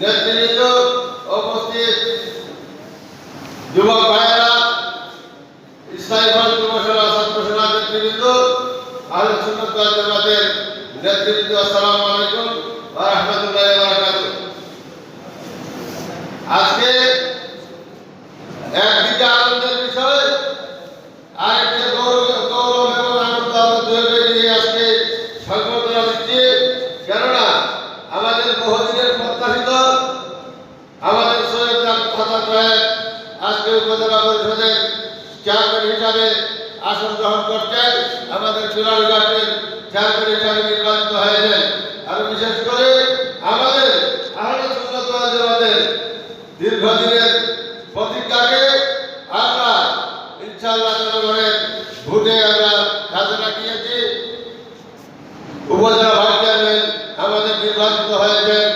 নেতৃবৃন্দ, উপস্থিত যুবক ভাইয়েরা, ইসলামী ফ্রন্ট যুবসেনা ছাত্র সেনা নেতৃবৃন্দ, আহলে সুন্নাত ওয়াল জামাতের নেতৃবৃন্দ, আসসালামু আলাইকুম ওয়া রাহমাতুল্লাহি ওয়া বারাকাতুহু। আজকে একদিকে আনন্দের বিষয়, আরেকটি গৌরব এবং আনন্দ আমরা নিয়ে আজকে সংবর্ধনা দিচ্ছি। কেননা আমাদের বহুদিনের প্রত্যাশিত আমাদের সৈয়দ হাসান সাহেব আজকে উপজেলা পরিষদের চেয়ারম্যান হিসাবে আসন গ্রহণ করছেন, আমাদের চুনারঘাটের চেয়ারম্যান হিসাবে নির্বাচিত হয়েছেন।